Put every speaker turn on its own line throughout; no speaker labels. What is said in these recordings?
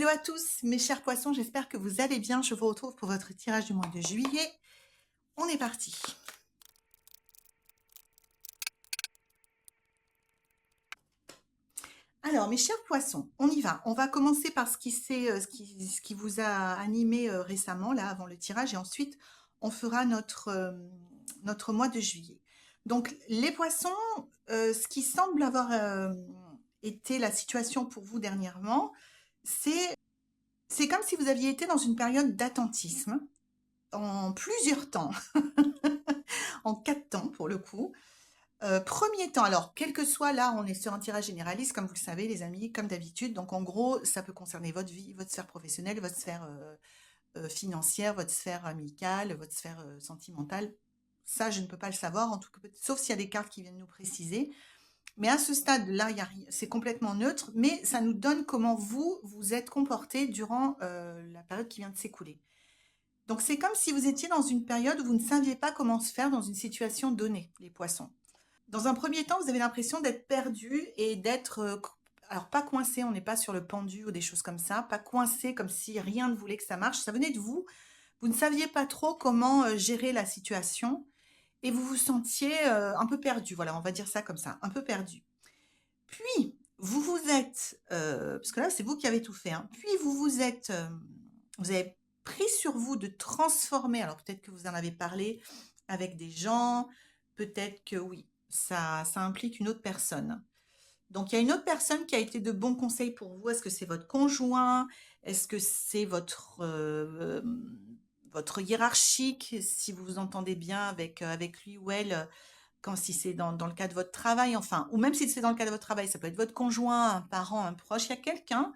Hello à tous mes chers poissons, j'espère que vous allez bien. Je vous retrouve pour votre tirage du mois de juillet. On est parti. Alors mes chers poissons, on y va. On va commencer par ce qui vous a animé récemment, là, avant le tirage, et ensuite on fera notre mois de juillet. Donc les poissons, ce qui semble avoir été la situation pour vous dernièrement, c'est comme si vous aviez été dans une période d'attentisme en plusieurs temps, en 4 temps pour le coup. Premier temps, alors quel que soit là, on est sur un tirage généraliste, comme vous le savez les amis, comme d'habitude. Donc en gros, ça peut concerner votre vie, votre sphère professionnelle, votre sphère financière, votre sphère amicale, votre sphère sentimentale. Ça, je ne peux pas le savoir, en tout cas, sauf s'il y a des cartes qui viennent nous préciser. Mais à ce stade-là, c'est complètement neutre, mais ça nous donne comment vous êtes comporté durant la période qui vient de s'écouler. Donc c'est comme si vous étiez dans une période où vous ne saviez pas comment se faire dans une situation donnée, les poissons. Dans un premier temps, vous avez l'impression d'être perdu et d'être, alors pas coincé, on n'est pas sur le pendu ou des choses comme ça, pas coincé comme si rien ne voulait que ça marche, ça venait de vous. Vous ne saviez pas trop comment gérer la situation et vous vous sentiez un peu perdu, voilà, on va dire ça comme ça, un peu perdu. Puis, vous vous êtes, parce que là, c'est vous qui avez tout fait, hein, puis vous avez pris sur vous de transformer, alors peut-être que vous en avez parlé avec des gens, peut-être que oui, ça implique une autre personne. Donc, il y a une autre personne qui a été de bons conseils pour vous. Est-ce que c'est votre conjoint? Est-ce que c'est votre hiérarchique, si vous vous entendez bien avec lui ou elle, quand si c'est dans le cas de votre travail, enfin, ou même si c'est dans le cas de votre travail, ça peut être votre conjoint, un parent, un proche, il y a quelqu'un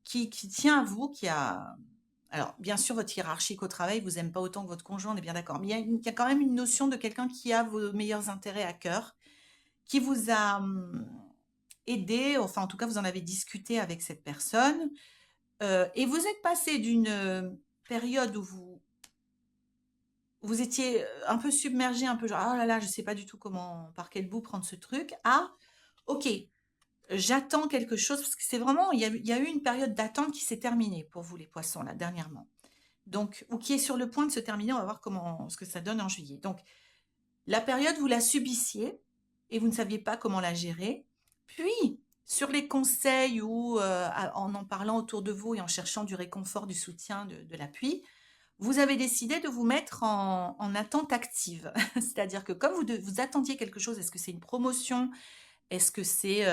qui tient à vous, qui a... Alors, bien sûr, votre hiérarchique au travail vous aime pas autant que votre conjoint, on est bien d'accord, mais il y a quand même une notion de quelqu'un qui a vos meilleurs intérêts à cœur, qui vous a aidé, enfin, en tout cas, vous en avez discuté avec cette personne, et vous êtes passé d'une période où vous étiez un peu submergé, un peu genre, oh là là, je sais pas du tout comment, par quel bout prendre ce truc, à, ok, j'attends quelque chose, parce que c'est vraiment, il y a eu une période d'attente qui s'est terminée pour vous, les poissons, là, dernièrement. Donc, ou qui est sur le point de se terminer, on va voir ce que ça donne en juillet. Donc, la période, vous la subissiez et vous ne saviez pas comment la gérer. Puis, sur les conseils ou en parlant autour de vous et en cherchant du réconfort, du soutien, de l'appui, vous avez décidé de vous mettre en attente active. C'est-à-dire que comme vous attendiez quelque chose, est-ce que c'est une promotion? Est-ce que c'est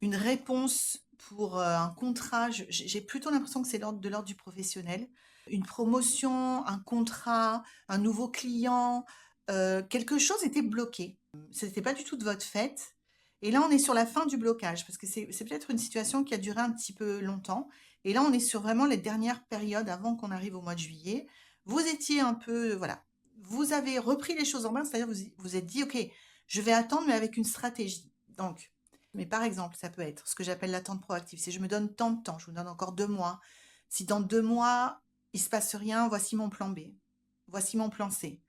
une réponse pour un contrat? J'ai plutôt l'impression que c'est de l'ordre du professionnel. Une promotion, un contrat, un nouveau client, quelque chose était bloqué. Ce n'était pas du tout de votre fait. Et là, on est sur la fin du blocage, parce que c'est peut-être une situation qui a duré un petit peu longtemps. Et là, on est sur vraiment les dernières périodes avant qu'on arrive au mois de juillet. Vous étiez un peu, voilà, vous avez repris les choses en main, c'est-à-dire vous êtes dit, ok, je vais attendre, mais avec une stratégie. Donc, mais par exemple, ça peut être ce que j'appelle l'attente proactive. Si je me donne tant de temps, je vous donne encore 2 mois. Si dans 2 mois, il se passe rien, voici mon plan B. Voici mon plan C.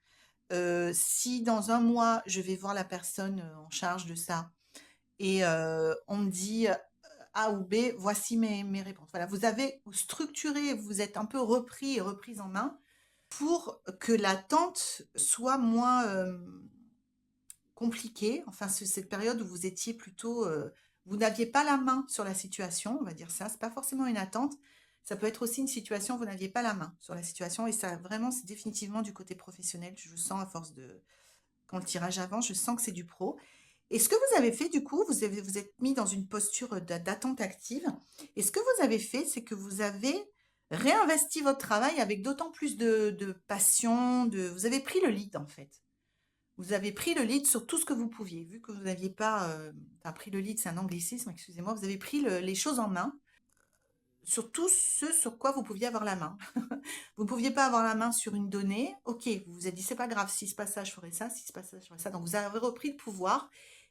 Si dans un mois, je vais voir la personne en charge de ça et on me dit A ou B, voici mes réponses. Voilà, vous avez structuré, vous êtes un peu repris et reprise en main pour que l'attente soit moins compliquée. Enfin, cette période où vous étiez plutôt, vous n'aviez pas la main sur la situation, on va dire ça. C'est pas forcément une attente. Ça peut être aussi une situation où vous n'aviez pas la main sur la situation. Et ça, vraiment, c'est définitivement du côté professionnel. Je sens à force de, quand le tirage avance, je sens que c'est du pro. Et ce que vous avez fait, du coup, vous êtes mis dans une posture d'attente active. Et ce que vous avez fait, c'est que vous avez réinvesti votre travail avec d'autant plus de passion. Vous avez pris le lead, en fait. Vous avez pris le lead sur tout ce que vous pouviez. Vu que vous n'aviez pas... enfin, pris le lead, c'est un anglicisme, excusez-moi. Vous avez pris les choses en main sur tout ce sur quoi vous pouviez avoir la main. Vous ne pouviez pas avoir la main sur une donnée. Ok, vous vous êtes dit, c'est pas grave, s'il se passe ça, je ferai ça, s'il se passe ça, je ferai ça. Donc, vous avez repris le pouvoir.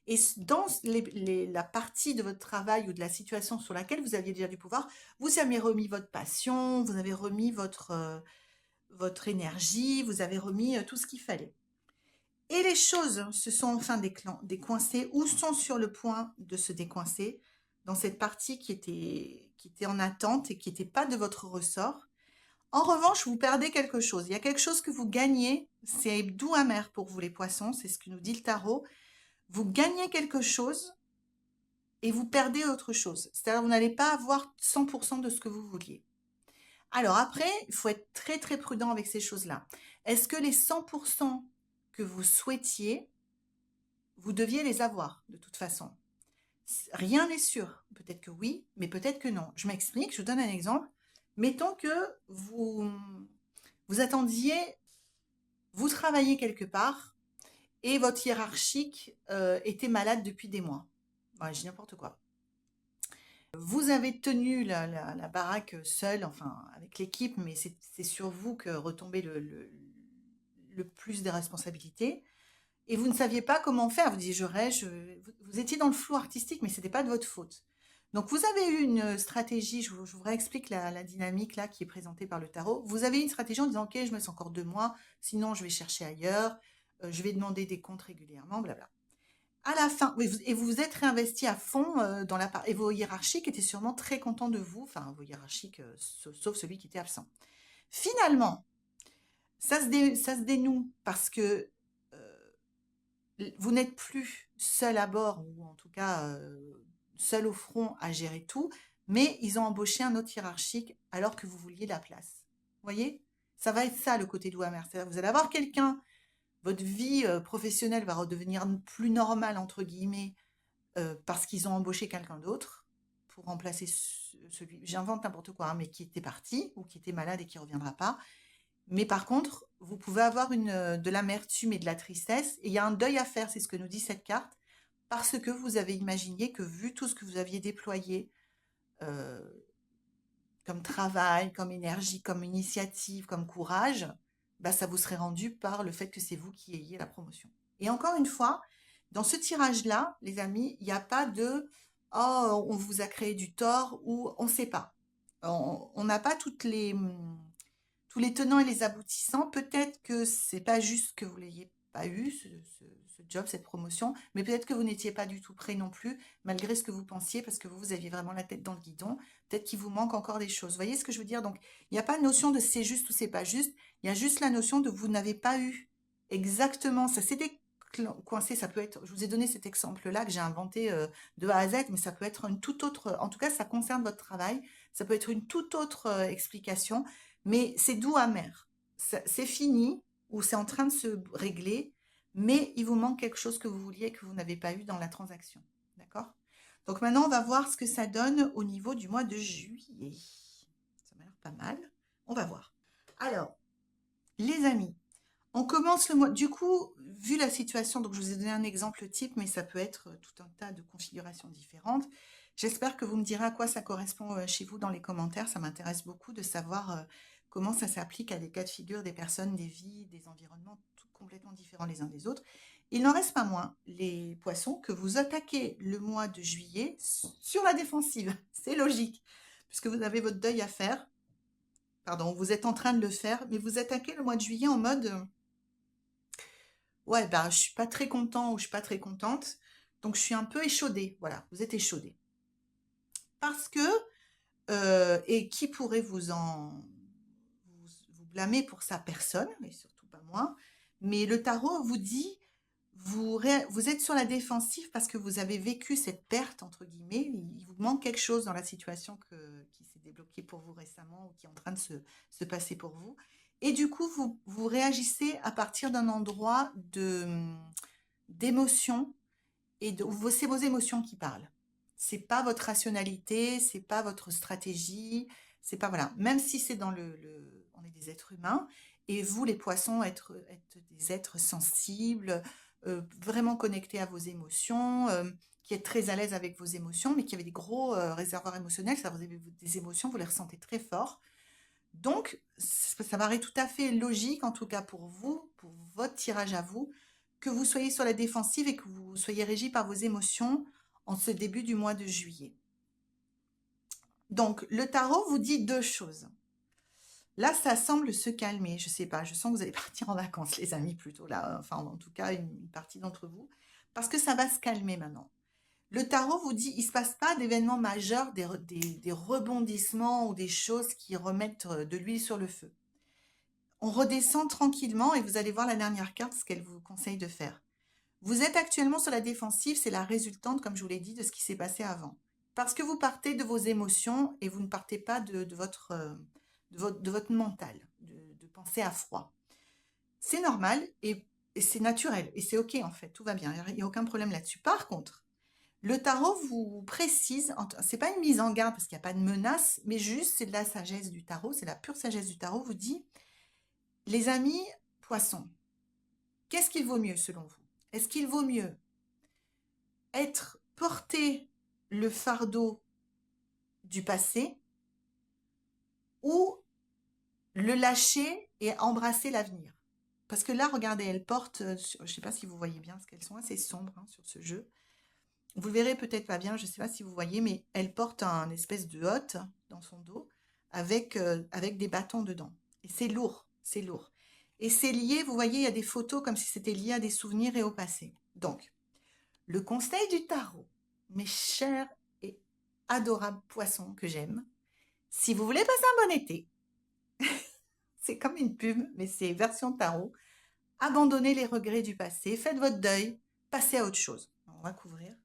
Et dans la partie de votre travail ou de la situation sur laquelle vous aviez déjà du pouvoir, vous avez remis votre passion, vous avez remis votre énergie, vous avez remis tout ce qu'il fallait. Et les choses se sont enfin décoincées ou sont sur le point de se décoincer dans cette partie qui qui étaient en attente et qui n'étaient pas de votre ressort. En revanche, vous perdez quelque chose. Il y a quelque chose que vous gagnez. C'est doux amer pour vous, les poissons. C'est ce que nous dit le tarot. Vous gagnez quelque chose et vous perdez autre chose. C'est-à-dire que vous n'allez pas avoir 100% de ce que vous vouliez. Alors après, il faut être très très prudent avec ces choses-là. Est-ce que les 100% que vous souhaitiez, vous deviez les avoir de toute façon? Rien n'est sûr. Peut-être que oui, mais peut-être que non. Je m'explique, je vous donne un exemple. Mettons que vous attendiez, vous travaillez quelque part et votre hiérarchique était malade depuis des mois. Voilà, je dis n'importe quoi. Vous avez tenu la baraque seul, enfin avec l'équipe, mais c'est sur vous que retombait le plus des responsabilités. Et vous ne saviez pas comment faire. Vous disiez, vous étiez dans le flou artistique, mais ce n'était pas de votre faute. Donc, vous avez eu une stratégie, je vous réexplique la dynamique là qui est présentée par le tarot. Vous avez une stratégie en disant, ok, je me laisse encore 2 mois, sinon je vais chercher ailleurs, je vais demander des comptes régulièrement, blabla. À la fin, oui, et vous vous êtes réinvesti à fond dans la part, et vos hiérarchiques étaient sûrement très contents de vous, enfin vos hiérarchiques, sauf celui qui était absent. Finalement, ça se dénoue parce que vous n'êtes plus seul à bord, ou en tout cas seul au front à gérer tout, mais ils ont embauché un autre hiérarchique alors que vous vouliez la place. Vous voyez? Ça va être ça le côté doux amer. C'est-à-dire que vous allez avoir quelqu'un, votre vie professionnelle va redevenir plus normale, entre guillemets, parce qu'ils ont embauché quelqu'un d'autre pour remplacer celui, j'invente n'importe quoi, hein, mais qui était parti ou qui était malade et qui ne reviendra pas. Mais par contre, vous pouvez avoir de l'amertume et de la tristesse, et il y a un deuil à faire, c'est ce que nous dit cette carte, parce que vous avez imaginé que vu tout ce que vous aviez déployé euh, comme travail, comme énergie, comme initiative, comme courage, bah, ça vous serait rendu par le fait que c'est vous qui ayez la promotion. Et encore une fois, dans ce tirage-là, les amis, il n'y a pas de «Oh, on vous a créé du tort» ou «on ne sait pas». On n'a pas tous les tenants et les aboutissants. Peut-être que c'est pas juste que vous l'ayez pas eu, ce job, cette promotion, mais peut-être que vous n'étiez pas du tout prêt non plus, malgré ce que vous pensiez, parce que vous aviez vraiment la tête dans le guidon. Peut-être qu'il vous manque encore des choses. Vous voyez ce que je veux dire? Donc, il n'y a pas de notion de c'est juste ou c'est pas juste. Il y a juste la notion de vous n'avez pas eu exactement. Ça s'était coincé. Ça peut être. Je vous ai donné cet exemple-là que j'ai inventé de A à Z, mais ça peut être une toute autre. En tout cas, ça concerne votre travail. Ça peut être une toute autre explication. Mais c'est doux amer. C'est fini ou c'est en train de se régler, mais il vous manque quelque chose que vous vouliez et que vous n'avez pas eu dans la transaction. D'accord? Donc maintenant, on va voir ce que ça donne au niveau du mois de juillet. Ça m'a l'air pas mal. On va voir. Alors, les amis, on commence le mois. Du coup, vu la situation, donc je vous ai donné un exemple type, mais ça peut être tout un tas de configurations différentes. J'espère que vous me direz à quoi ça correspond chez vous dans les commentaires. Ça m'intéresse beaucoup de savoir comment ça s'applique à des cas de figure, des personnes, des vies, des environnements tout complètement différents les uns des autres. Il n'en reste pas moins, les poissons, que vous attaquez le mois de juillet sur la défensive. C'est logique, puisque vous avez votre deuil à faire. Pardon, vous êtes en train de le faire, mais vous attaquez le mois de juillet en mode ouais, ben, je suis pas très content ou je suis pas très contente, donc je suis un peu échaudée. Voilà, vous êtes échaudée. Parce que, et qui pourrait vous blâmer pour sa personne, et surtout pas moi, mais le tarot vous dit, vous êtes sur la défensive parce que vous avez vécu cette perte, entre guillemets, il vous manque quelque chose dans la situation qui s'est débloquée pour vous récemment ou qui est en train de se passer pour vous. Et du coup, vous réagissez à partir d'un endroit d'émotion et c'est vos émotions qui parlent. C'est pas votre rationalité, c'est pas votre stratégie, c'est pas voilà. Même si c'est dans on est des êtres humains et vous, les poissons, être des êtres sensibles, vraiment connectés à vos émotions, qui êtes très à l'aise avec vos émotions, mais qui avez des gros réservoirs émotionnels, ça vous avez des émotions, vous les ressentez très fort. Donc, ça paraît tout à fait logique, en tout cas pour vous, pour votre tirage à vous, que vous soyez sur la défensive et que vous soyez régi par vos émotions en ce début du mois de juillet. Donc, le tarot vous dit deux choses. Là, ça semble se calmer. Je ne sais pas, je sens que vous allez partir en vacances, les amis, plutôt là. Enfin, en tout cas, une partie d'entre vous. Parce que ça va se calmer maintenant. Le tarot vous dit, il ne se passe pas d'événements majeurs, des rebondissements ou des choses qui remettent de l'huile sur le feu. On redescend tranquillement et vous allez voir la dernière carte, ce qu'elle vous conseille de faire. Vous êtes actuellement sur la défensive, c'est la résultante, comme je vous l'ai dit, de ce qui s'est passé avant. Parce que vous partez de vos émotions et vous ne partez pas de votre mental, de penser à froid. C'est normal et c'est naturel et c'est OK en fait, tout va bien, il n'y a aucun problème là-dessus. Par contre, le tarot vous précise, c'est pas une mise en garde parce qu'il n'y a pas de menace, mais juste c'est de la sagesse du tarot, c'est la pure sagesse du tarot, vous dit, les amis poissons, qu'est-ce qu'il vaut mieux selon vous? Est-ce qu'il vaut mieux être porté le fardeau du passé ou le lâcher et embrasser l'avenir? Parce que là, regardez, elle porte, je ne sais pas si vous voyez bien, parce qu'elles sont assez sombres hein, sur ce jeu. Vous le verrez peut-être pas bien, je ne sais pas si vous voyez, mais elle porte un espèce de hotte dans son dos avec des bâtons dedans. Et c'est lourd, c'est lourd. Et c'est lié, vous voyez, il y a des photos comme si c'était lié à des souvenirs et au passé. Donc, le conseil du tarot, mes chers et adorables poissons que j'aime, si vous voulez passer un bon été, c'est comme une pub, mais c'est version tarot, abandonnez les regrets du passé, faites votre deuil, passez à autre chose. On va couvrir.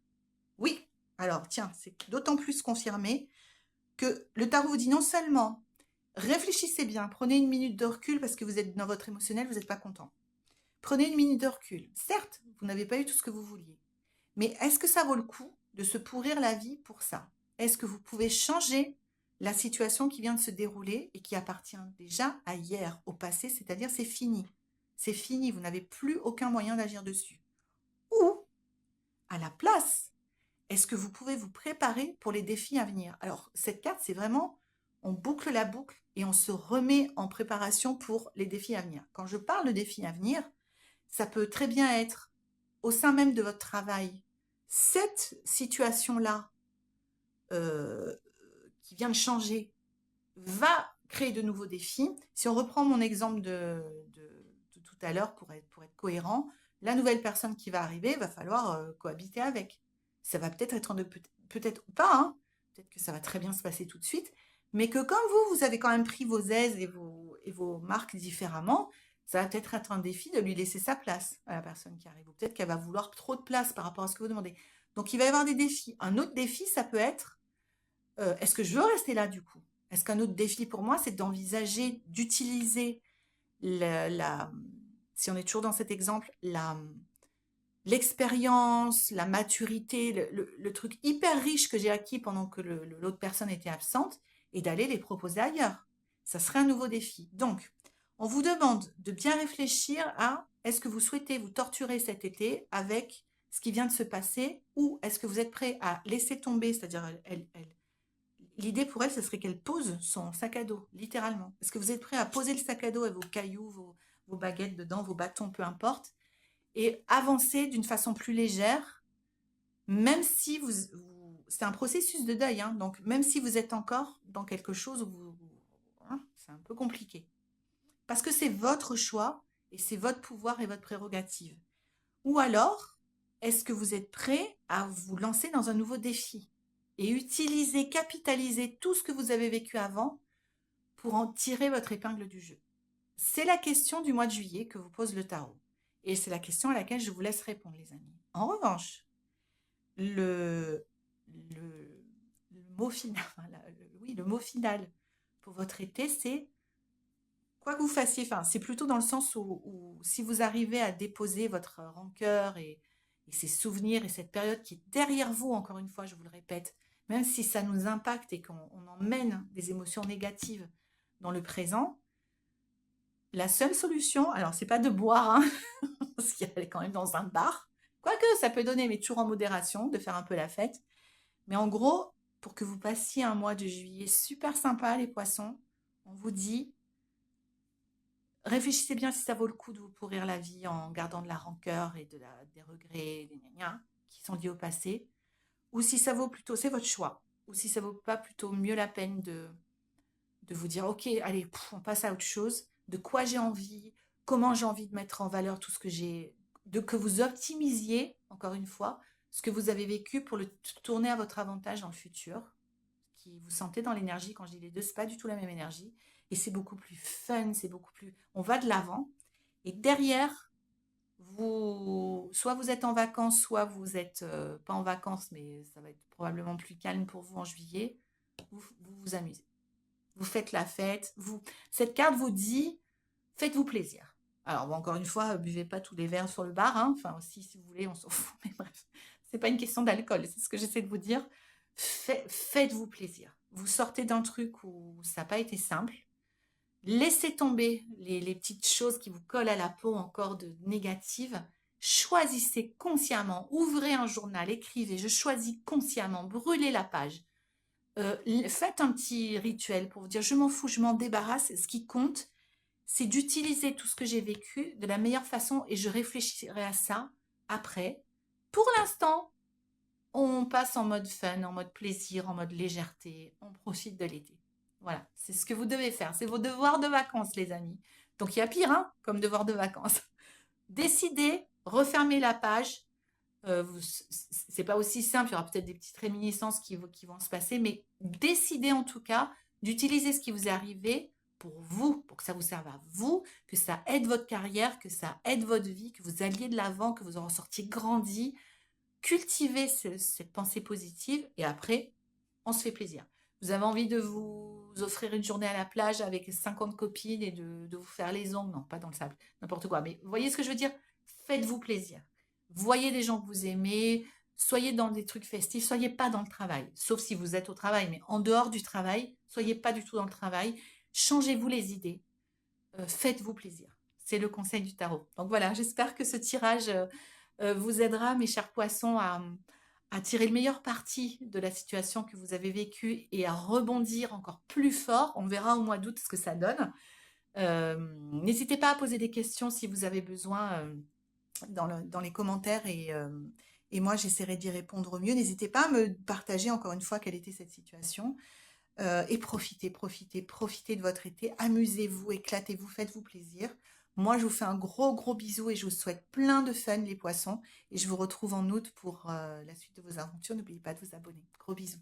Oui, alors tiens, c'est d'autant plus confirmé que le tarot vous dit non seulement réfléchissez bien, prenez une minute de recul parce que vous êtes dans votre émotionnel, vous n'êtes pas content. Prenez une minute de recul. Certes, vous n'avez pas eu tout ce que vous vouliez, mais est-ce que ça vaut le coup de se pourrir la vie pour ça? Est-ce que vous pouvez changer la situation qui vient de se dérouler et qui appartient déjà à hier, au passé, c'est-à-dire c'est fini. C'est fini, vous n'avez plus aucun moyen d'agir dessus. Ou, à la place, est-ce que vous pouvez vous préparer pour les défis à venir? Alors, cette carte, c'est vraiment, on boucle la boucle et on se remet en préparation pour les défis à venir. Quand je parle de défis à venir, ça peut très bien être au sein même de votre travail. Cette situation-là euh, qui vient de changer va créer de nouveaux défis. Si on reprend mon exemple de tout à l'heure pour être cohérent, la nouvelle personne qui va arriver, va falloir cohabiter avec. Ça va peut-être être peut-être ou pas, hein, peut-être que ça va très bien se passer tout de suite, mais que comme vous avez quand même pris vos aises et vos marques différemment, ça va peut-être être un défi de lui laisser sa place à la personne qui arrive. Ou peut-être qu'elle va vouloir trop de place par rapport à ce que vous demandez. Donc il va y avoir des défis. Un autre défi, ça peut être est-ce que je veux rester là du coup? Est-ce qu'un autre défi pour moi, c'est d'envisager d'utiliser si on est toujours dans cet exemple, l'expérience, la maturité, le truc hyper riche que j'ai acquis pendant que l'autre personne était absente et d'aller les proposer ailleurs. Ça serait un nouveau défi. Donc, on vous demande de bien réfléchir à est-ce que vous souhaitez vous torturer cet été avec ce qui vient de se passer ou est-ce que vous êtes prêt à laisser tomber, c'est-à-dire l'idée pour elle, ce serait qu'elle pose son sac à dos, littéralement. Est-ce que vous êtes prêt à poser le sac à dos et vos cailloux, vos baguettes dedans, vos bâtons, peu importe, et avancer d'une façon plus légère, même si c'est un processus de deuil, hein, donc même si vous êtes encore dans quelque chose où hein, c'est un peu compliqué. Parce que c'est votre choix et c'est votre pouvoir et votre prérogative. Ou alors, est-ce que vous êtes prêt à vous lancer dans un nouveau défi et utiliser, capitaliser tout ce que vous avez vécu avant pour en tirer votre épingle du jeu? C'est la question du mois de juillet que vous pose le tarot. Et c'est la question à laquelle je vous laisse répondre, les amis. En revanche, le, le mot final, oui, le mot final pour votre été, c'est quoi que vous fassiez, enfin, c'est plutôt dans le sens où si vous arrivez à déposer votre rancœur et ces souvenirs et cette période qui est derrière vous, encore une fois, je vous le répète, même si ça nous impacte et qu'on emmène des émotions négatives dans le présent, la seule solution, alors c'est pas de boire, hein, parce qu'il y a quand même dans un bar, quoique ça peut donner, mais toujours en modération, de faire un peu la fête. Mais en gros, pour que vous passiez un mois de juillet super sympa, les poissons, on vous dit réfléchissez bien si ça vaut le coup de vous pourrir la vie en gardant de la rancœur et des regrets, des gna qui sont liés au passé, ou si ça vaut plutôt, c'est votre choix, ou si ça vaut pas plutôt mieux la peine de vous dire, ok, allez, on passe à autre chose, de quoi j'ai envie, comment j'ai envie de mettre en valeur tout ce que j'ai, de que vous optimisiez, encore une fois, ce que vous avez vécu pour le tourner à votre avantage dans le futur, qui vous sentez dans l'énergie. Quand je dis les deux, c'est pas du tout la même énergie. Et c'est beaucoup plus fun, c'est beaucoup plus... On va de l'avant. Et derrière, soit vous êtes en vacances, soit vous êtes pas en vacances, mais ça va être probablement plus calme pour vous en juillet. Vous amusez. Vous faites la fête. Cette carte vous dit, faites-vous plaisir. Alors, bon, encore une fois, buvez pas tous les verres sur le bar. Hein. Enfin, si vous voulez, on s'en fout. Mais bref, c'est pas une question d'alcool. C'est ce que j'essaie de vous dire. Faites-vous plaisir. Vous sortez d'un truc où ça n'a pas été simple. Laissez tomber les petites choses qui vous collent à la peau encore de négatives. Choisissez consciemment. Ouvrez un journal, écrivez. Je choisis consciemment. Brûlez la page. Faites un petit rituel pour vous dire je m'en fous, je m'en débarrasse. Ce qui compte, c'est d'utiliser tout ce que j'ai vécu de la meilleure façon et je réfléchirai à ça après. Pour l'instant, on passe en mode fun, en mode plaisir, en mode légèreté. On profite de l'été. Voilà, c'est ce que vous devez faire. C'est vos devoirs de vacances, les amis. Donc, il y a pire, hein, comme devoir de vacances. Décidez, refermez la page. C'est pas aussi simple. Il y aura peut-être des petites réminiscences qui vont se passer, mais décidez en tout cas d'utiliser ce qui vous est arrivé pour vous, pour que ça vous serve à vous, que ça aide votre carrière, que ça aide votre vie, que vous alliez de l'avant, que vous en ressortiez grandi. Cultivez cette pensée positive et après, on se fait plaisir. Vous avez envie de vous offrir une journée à la plage avec 50 copines et de vous faire les ongles, non, pas dans le sable, n'importe quoi. Mais vous voyez ce que je veux dire? Faites-vous plaisir. Voyez des gens que vous aimez, soyez dans des trucs festifs, soyez pas dans le travail, sauf si vous êtes au travail, mais en dehors du travail, soyez pas du tout dans le travail. Changez-vous les idées, faites-vous plaisir. C'est le conseil du tarot. Donc voilà, j'espère que ce tirage vous aidera, mes chers poissons, à tirer le meilleur parti de la situation que vous avez vécue et à rebondir encore plus fort. On verra au mois d'août ce que ça donne. N'hésitez pas à poser des questions si vous avez besoin dans les commentaires et moi j'essaierai d'y répondre au mieux. N'hésitez pas à me partager encore une fois quelle était cette situation. Et profitez de votre été, amusez-vous, éclatez-vous, faites-vous plaisir. Moi, je vous fais un gros, gros bisou et je vous souhaite plein de fun, les poissons. Et je vous retrouve en août pour la suite de vos aventures. N'oubliez pas de vous abonner. Gros bisous.